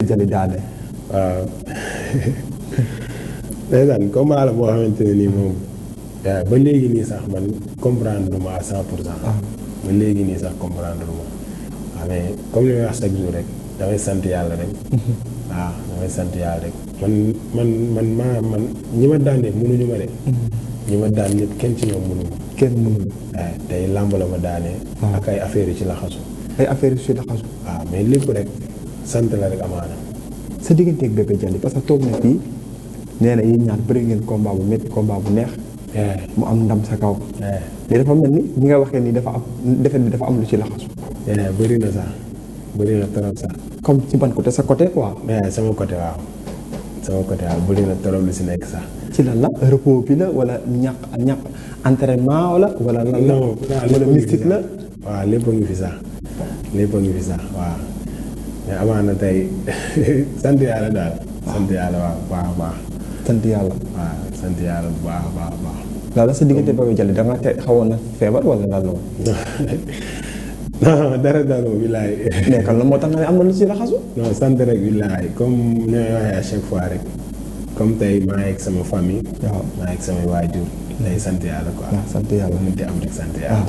Jali daane. waaw ndeysaan combat la boo xamante ne nii moom ba léegi nii sax man comprendre ma à 100%. ba léegi nii sax comprendre ma waaw mais comme li may wax chaque jour rek damay sant yàlla rek. waaw damay sant yàlla rek man ñi ma daan de mënuñu ma de. ñi ma daan ñëpp kenn ci ñoom mënuñu. kenn mënuñu. waaw tey làmb la ma daanee. ak ay affaires yu ci laxasu. ay affaires yu ci laxasu. waaw mais lépp rek sant la rek amaana. sa digganteeg Bébé Jali parce que toog na fii nee na yéen ñaar bëri ngeen combat bu métti combat bu neex. mu am ndam sa kaw. mais dafa mel ni ñi nga waxee ni dafa am defet bi dafa am lu ci laxasu. bëri na sax bëri na trop sax. comme ci ban côté sa côté quoi. sama côté waaw. sama côté waaw bëri na trop lu si nekk sax. ci lan la repos bi la wala ñàkk entraînement wala lan la. wala mystique la. waaw lépp a ngi fi sax lépp a ngi fi sax waaw. mais amaana tey sant yàlla daal. sant yàlla waaw baax a baax. sant yàlla. waaw sant yàlla bu baax a baax a baax. daal la sa diggante Bébé Jali da nga xawoon na feebar wala lan la woon. non dara daal bilaay. mais kan la moo tax nga ne am na lu ci laxasu. non sant rek bilaay comme ñooy waxee à chaque fois rek comme tey maa ngi ak sama famille. waaw maa ngi ak samay waajur. day sant yàlla quoi. waaw sant yàlla lu mënti am rek sant yàlla.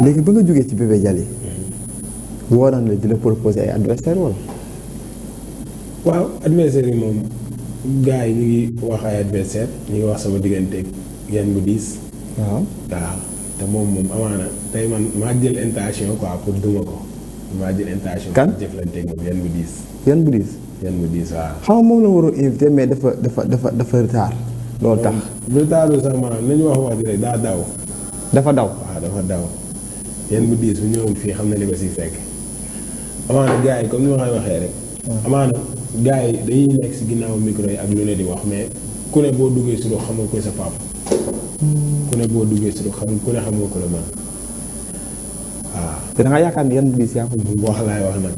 léegi ba nga jógee ci Bébé Jali. woo nañ la di la proposer ay adversaire wala. waaw adversaire yi moom gars yi ñu ngi wax ay adversaire ñu ngi wax sama digganteeg yan bu diis. waaw te moom amaana tey man maa jël intention quoi pour duma ko maa jël intention. kan pour jëflanteeg moom yan bu diis. yan bu diis. yan bu diis waaw. xam nga moom la waroon invité mais dafa retard. loolu tax retard sax maanaam nañu wax ji rek daa daw. dafa daw. waaw dafa daw yan bu diis bu ñëwoon fii xam na li ko siy fekk. amaana gars yi comme ni ma koy waxee rek. amaana gars yi dañuy nekk si ginnaaw micro yi ak lu ne di wax mais ku ne boo duggee si loo xam nga koy sa papa. ku ne boo duggee si loo xam ku ne xam nga ko la man waaw. te da nga yaakaar ni yan bu diis yaa ko moom. wax laay wax nag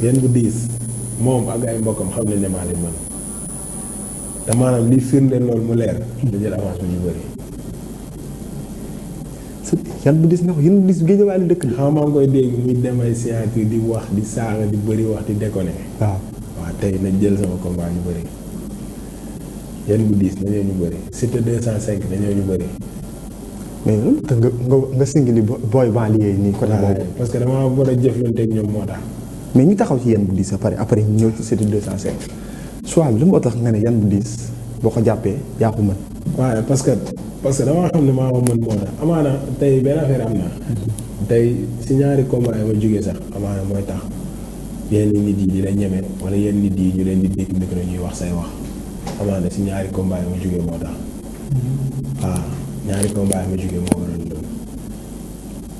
yan bu diis moom ak ay mbokkam xam nañ ne maa leen man te maanaam liy firndeel loolu mu leer. da jël avance bu ñu bëri. yan bu diis nga wax yan bu diis géejawaay la dëkk. xam maa ngi koy dégg muy dem ay signature di wax di saaga di bëri wax di déconné. waaw tey na jël sama combat ñu bëri. yan bu diis dañoo ñu bëri Siteu 205 dañoo ñu bëri. mais loolu te nga singili booy banlieue nii côté boobu. parce que dama war a jëflanteeg ñoom moo tax. mais ñu taxaw ci yan bu diis ba pare après ñu ñëw ci Siteu 205 soit bi lu moo tax nga ne yan bu diis boo ko jàppee yaa ko mën. waaw parce que dama xam ne maa ko mën moo tax amaana tey benn affaire am na. tey si ñaari combat yi ma jógee sax amaana mooy tax yenn nit yi di la ñeme wala yenn nit yi ñu leen di dégg micro ñuy wax say wax. amaana si ñaari combat yi ma jógee moo tax. waaw ñaari combat yi ma jógee moo waral loolu.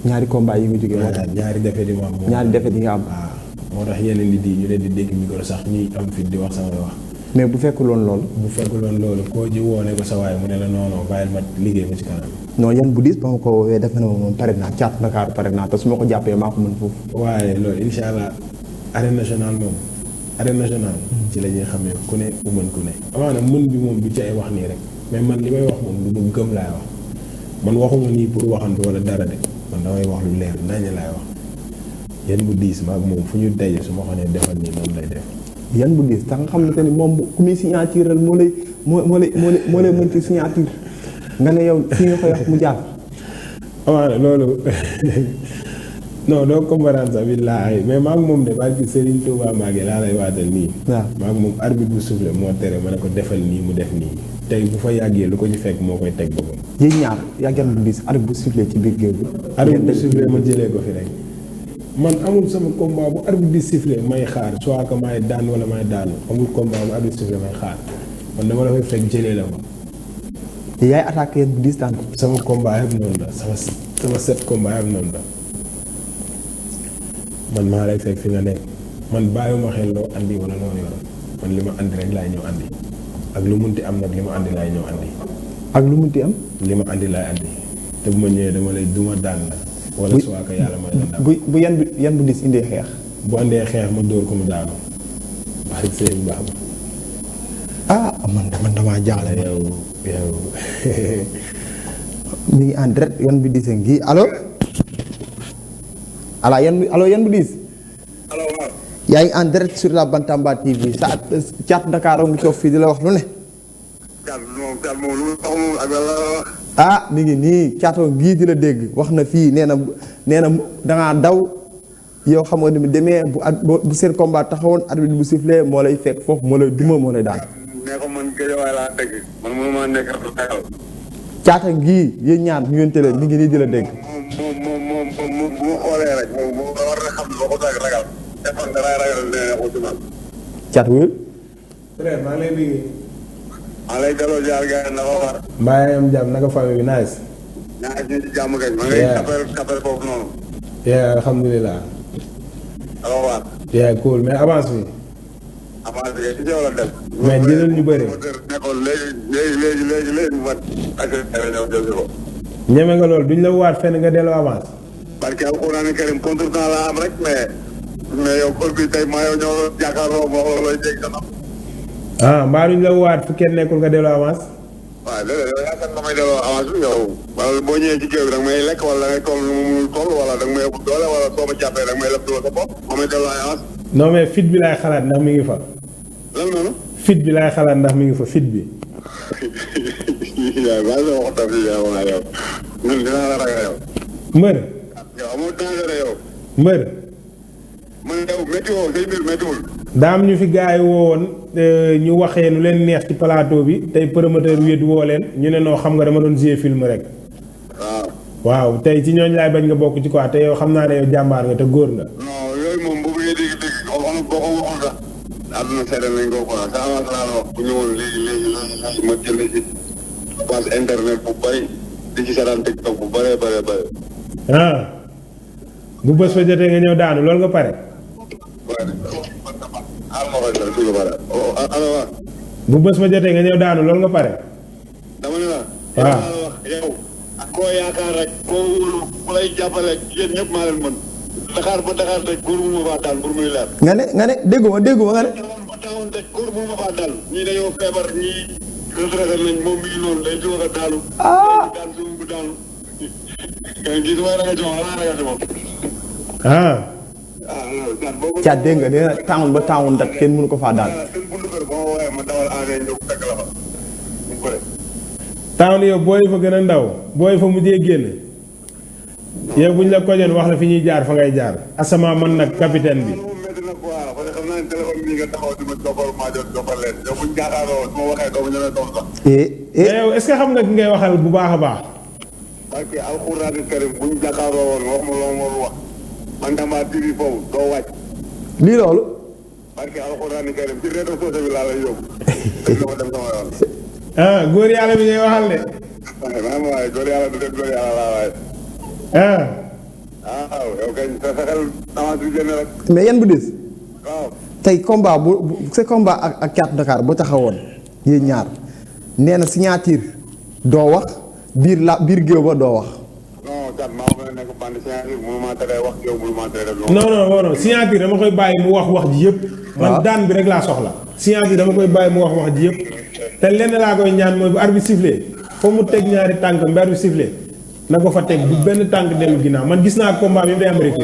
ñaari combat yi nga jógee moo tax ñaari defet yi ma am. ñaari defet yi nga am. waaw moo tax yeneen nit yi ñu leen di dégg micro sax ñuy am fit di wax samay wax. mais bu fekkuloon loolu. bu fekkuloon loolu koo ji woone ko sa waay mu ne la non non bàyyil ma liggéey ba ci kanam. non yan bu diis ba ma ko woowee def na ma moom pare naa caat Dakar pare naa te su ma ko jàppee maa ko mën foofu. waaye loolu incha allah arène nationale moom. arène nationale. ci la ñuy xamee ku ne ku mën ku ne. amaana mën bi moom du ci ay wax nii rek mais man li may wax moom lu mu gëm laay wax man waxuma nii pour waxantu wala dara de man damay wax lu leer nañ laay wax yan bu diis maag moom fu ñu daje su ma xoolee defal nii moom lay def. yan bu diis tax nga xam ne moom ku muy signature moo lay mën ci signature nga ne yow fii nga koy wax mu jaar. amaana loolu non doo comprendre sax billaahi mais maag moom de barki Serigne Touba Mbacké laa lay waatal nii. waaw maag moom arbitre bu soufflé moo tere ma ne ko defal nii mu def nii tey bu fa yàggee lu ko ci fekk moo koy teg boppam. yéen ñaar yaa yan bu diis arbitre bu soufflé ci biir géew bi. arbitre bu soufflé ma jëlee ko fi rek man amul sama combat bu arbitre di sifflé may xaar soit que may daan wala may daanu amul combat bu arbitre sifflé may xaar man dama la fay fekk jëlee la ko. yaay attaqué yan bu diis daan ko. sama combat yëpp noonu la sama 7 combat yëpp noonu la man maa lay fekk fi nga nekk man bàyyiwuma xel loo andi wala loo yor man li ma andi rek laay ñëw andi ak lu munti am nag li ma andi laay ñëw andi. ak lu munti am. li ma andi laay andi te bu ma ñëwee dama lay duma daan la. wala soit que yàlla may la ndam. bu yan bu diis indee xeex. bu andee xeex ma dóor ko mu daanu. wax dëgg sëñ baax ma. ah man damaa jaaxle. yow mi ngi en direct yan bu diis ngi allo. ala yan bu diis. allo waaw. yaa ngi en direct sur la Bantamba TV sa Thiatou Dakar a ngi toog fii di la wax lu ne. Thiatou moom lu mu wax moom ak la wax. ah mi ngi nii Thiatou gii di la dégg wax na fii nee na dangaa daw yow xam nga ni mu demee bu seen combat taxawoon arbitre bu sifflé moo lay fekk foofu moo lay duma moo lay daan. nee ko man Guédiawaye laa dëgg man mënuma nekk ragal. Thiatou gii yéen ñaar ñu yonte leen mi ngi nii di la dégg. moom bu ma xoolee rek moom war na xam ne boo ko tag ragal te man dara ragal nee na ko ci man. Thiatou wér. frère maa ngi lay bëgg. maa lay delloo jaar gars yi na ko war. mbaa yaa am jàmm naka famille bi nice. ñaa ngi ci jàmm gañ. ma ngay kapel foofu noonu. yaa alhamdulilah. na ko war. yaa cool mais avance bi. avance bi ci yow la dem. mais jëlal ñu bëri. nekkoon léegi mu mat ak ñëw jël si ko. ñeme nga loolu duñ la waat fenn nga delloo avance. parce que alxuraan karim contre temps la am rek mais yow kër bi tey maa yow ñoo jàkkaarloo moo xool looy dégg sama. mbaa duñ la waat fu kenn nekkul nga delloo avance. waaw léeg-léeg yow yaakaar na may delloo avance bi yow. wala boo ñëwee ci kër bi da nga may lekk wala da ngay toll nu mu munul toll wala da nga may ëpp doole wala soo ma jàppee da nga may lëpp doole sa bopp moo may delloo avance. non mais fit bi laay xalaat ndax mi ngi fa. lan noonu. fit bi laay xalaat ndax mi ngi fa fit bi. waaw maa ngi lay wax tamit yow wala yow ñun dinaa la ragal yow. mbër. yow amoo danger yow. mbër. man yow métti woo say mbir méttiwul. daa am ñu fi gars yi woowoon ñu waxee lu leen neex ci plateau bi tey promoteur wéet woo leen ñu ne noo xam nga dama doon jouer film rek. waaw tey ci ñooñu laay bañ nga bokk ci quoi te yow xam naa ne yow jàmbaar nga te góor nga. non yooyu moom bu bëggee dégg xam boo ko waxoon sax. àdduna seddal nañ ko quoi sa avance laa la wax bu ñëwoon léegi ma jënd ci page internet bu bëri di ci seetaan TikTok bu bëree bëri. bu bés fa jotee nga ñëw daanu loolu nga pare. bu bés ma jotee nga ñëw daanu loolu nga pare. dama ne la. waaw wax yow. ak koo yaakaar rek koo wóolu ku lay jàppale yéen ñëpp maa leen mën. Dakar ba Dakar rek góor mu ma faa daal pour muy leer. nga ne dégguma nga ne. ba tawoon rek góor mu ma faa daal. ñii dañoo feebar ñii retraité nañ moom mi ngi noonu day jóg a daalu. daan suñu bu daanu. gis nga ragal ci moom xanaa ragal ci moom. Thiat dégg nga nee na taawun ba taawun dat kenn mënu ko faa daal. seen buntu kër boo ma woowee ma dawal engrais ñëw fekk la fa. ñu ko def. taawun yow booy fa gën a ndaw booy fa mujjee génn yow buñ la kojoon wax la fi ñuy jaar fa ngay jaar asama man nag capitaine bi. métti na quoi parce que xam naa ne téléphone bii nga taxaw di ma jokkal maa jokkal leen yow buñ jàkkaarloo su ma waxee doo ma ñëwee doon sax. mais yow est-ce que xam nga ki ngay waxal bu baax a baax. parce que alxuraan karim buñ jàkkaarloo woon wax ma loo ma wax Bantamba TV foofu doo wàcc. lii loolu. parce que alxuraan karim ci réseau social bi laa lay yóbbu. dama dem sama yoon. góor yàlla bi ngay waxal de. waaye góor yàlla du def góor yàlla laa waaye. waaw yow kay sa xel avance bi génn rek. mais yan bu dis. waaw. tey combat bu sa combat ak Thiatou Dakar bu taxawoon yéen ñaar nee na signature doo wax biir géew ba doo wax. non Thiat maa ngi nekk bande signature mënu maa teree wax yow mënu maa teree def. non signature dama koy bàyyi mu wax ji yëpp. man daan bi rek laa soxla. signature dama koy bàyyi mu wax ji yëpp. te lenn laa koy ñaan mooy bu arbitre sifflé foo mu teg ñaari tànk bu arbitre sifflé na ko fa teg bu benn tànk dellu ginnaaw man gis naa combat bi day am recul.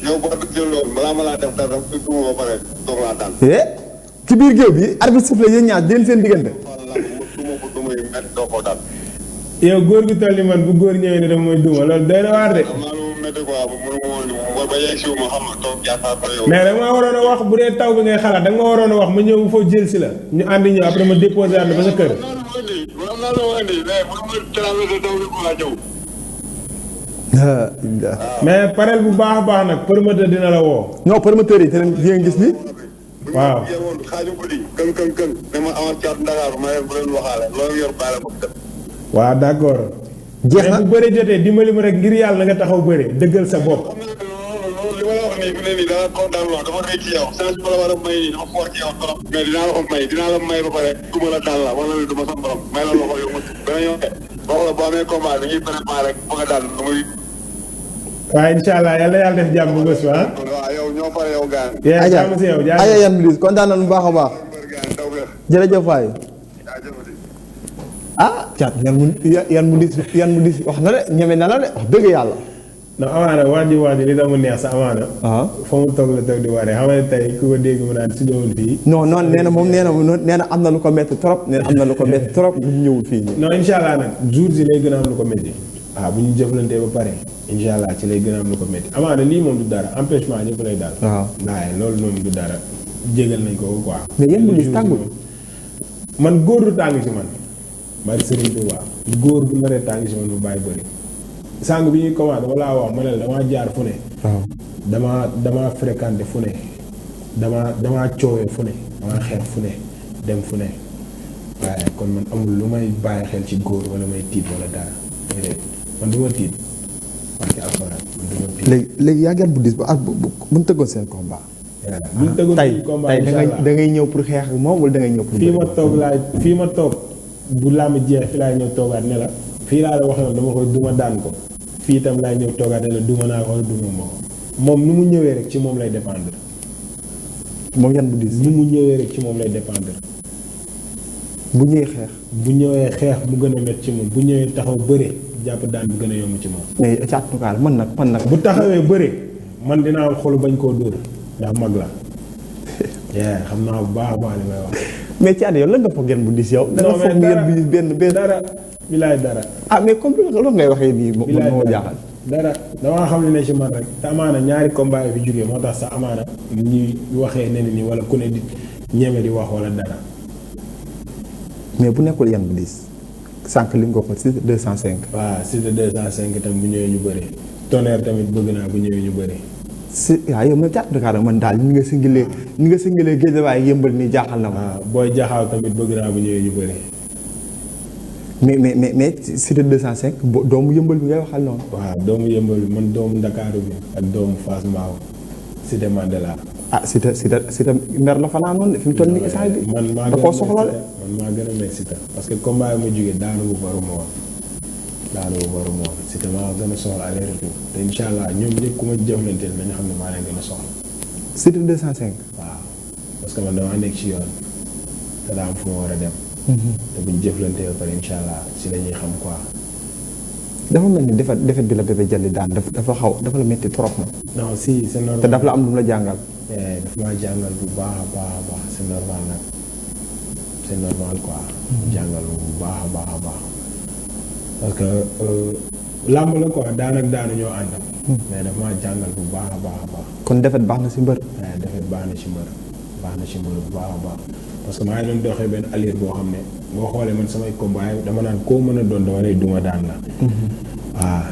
yow boo jël loolu balaa ma laa def dara duma ba pare doog laa daan. ci biir géew bi arbitre sifflé yéen ñaar den seen diggante. duma ko dumay met doo koo daan. yow góor gu toll ni man bu góor ñëwee ne dafa mooy duma loolu doy na waar de. xam naa lu mu métti quoi bu mënu woon ba yegg si ma xam nga toog yaakaar ba yow. mais da nga ma waroon a wax bu dee taw bi ngay xalaat da nga ma waroon a wax ma ñëw foofu jël si la ñu ànd ñëw après ma déposé ànd ba sa kër. am naa lu ma indi mais mënu ma traversé taw bi quoi ñëw. mais parel bu baax a baax nag promoteur dina la woo. non promoteur yi te leen ngeen gis ni. waaw bu ñu yeewoon xaaju guddi kën dama amoon Thiatou Dakar ma leen bu leen waxaale loolu yor baale ma dem. waaw d'accord. jeex na mais bu bëre jotee dimbali ma rek ngir yàlla na nga taxaw bëre dëggal sa bopp. xam nga loolu li ma la wax nii fi ne nii dana kontaan wax dafa rëy ci yow chance bi ma la war a may nii dafa fort ci yow trop. mais dinaa la ko may dinaa la may ba pare duma la daal la wala du ma sa borom may la loxo yow ma beneen yoon wax la boo amee combat bi ñuy préparé rek bëgg a daal lu muy. waaw incha allah yàlla yàlla def jàmm bu bés ba ah. waaw yow ñoo pare yow gaan. yaa jàmm si yow Aja yan bu dis kontaan nañu bu baax a baax. jërëjëf waay. ah Thiat yan mu dis wax na de ñeme na la de wax dëgg yàlla. non amaana wax ji li tax mu neex sa amaana. fa mu toog la toog di waree xam nga tey ku ko dégg mu naan si ñëwul fii. non nee na moom nee na am na lu ko métti trop nee na am na lu ko métti trop bu ñu ñëwul fii. non incha allah nag jour si lay gën a am lu ko métti. waaw bu ñu jëflantee ba pare incha allah ci lay gën a am lu ko métti amaana lii moom du dara empêchement ñëpp lay daal. waaw waaye loolu moom du dara jégal nañ ko quoi. mais yéen bu gis tàngul. man góor du tàng ci man. bari Serigne Touba góor bu naree tàng ci man bu bàyyi bëri. sàng bi ñuy commencé dama laa wax ma ne la damaa jaar fu ne. waaw damaa fréquenté fu ne. damaa coowee fu ne. damaa xeex fu ne dem fu ne. waaye kon man amul lu may bàyyi xel ci góor wala may tiit wala dara man du ma tiit parce que alxuraan man du ma tiit. léegi yaa ngi bu dis ba bu ñu tëggoon seen combat. bu ñu tëggoon seen combat incha allah tey da ngay ñëw pour xeex ak moom wala da ngay ñëw pour. fii ma toog bu làmb jeex fi laay ñëw toogaat ne la fii laa la wax ne dama koy duma daan ko fii itam laay ñëw toogaat ne la duma naa ko wala duma ma ko moom nu mu ñëwee rek ci moom lay dépendre. moom yan bu dis. nu mu ñëwee rek ci moom lay dépendre. bu ñëwee xeex. bu ñëwee xeex bu gën a métti ci moom bu ñëwee taxaw bëre jàpp daan bu gën a yomb ci moom. mais caatu kaar man nag. bu taxawee bëre man dinaa am xolu bañ koo dóor ndax mag la. xam naa bu baax a baax li may wax. mais Thiatou yow lan nga foog yan bu dis yow. da nga foog ngeen bu dis benn. dara bilaay dara. mais comme loolu ngay waxee nii. bilaay moo jaaxal. dara damaa xam ne ci man rek te amaana ñaari combat yi fi jógee moo tax sax amaana ñuy waxee ne ni wala ku ne di ñeme di wax wala dara. mais bu nekkul yan bu dis sànq li nga ko fa 205. waaw 205 tam bu ñëwee ñu bëri. Tonnerre tamit bëgg naa bu ñëwee ñu bëri. waaw yow man Thiatou Dakar man daal ni nga singalee Guédiawaye yëmbal nii jaaxal na ma. waaw booy jaxaaw tamit bëgg naa bu ñëwee ñu bëri. mais Cité 205 doomu yëmbal bi ngay waxal noonu. waaw doomu yëmbal bi man doomu Ndakaaru bi ak doomu Fass Mbao Cité Mandela. Cité mer la fanaan noonu fi mu toll nii instant bi. man maa da koo soxla de. man maa gën a nekk Cité parce que combat yi ma jógee daanu bu baruma woon Cité maa gën a soxla aller retour te incha allah ñoom ñëpp ku ma jëflanteel nañu xam ne maa leen gën a soxla. Cité 205. waaw parce que man damaa nekk ci yoon te daa am fu ma war a dem. te buñ jëflantee ba pare incha allah si la ñuy xam quoi. dafa mel ni defet bi la Bébé Dialy daan dafa la métti trop na. non si c'est normal te dafa la am lu mu la jàngal. dafa maa jàngal bu baax a baax c'est normal nag c'est normal quoi. jàngal bu baax a baax parce que làmb la quoi daan ak daanu ñoo ànd. mais dafa maa jàngal bu baax a baax. kon defet baax na si mbër. defet baax na ci mbër bu baax a baax parce que maa ngi doon doxee benn allure boo xam ne boo xoolee man samay combat dama naan koo mën a doon dama lay duma daan la. waaw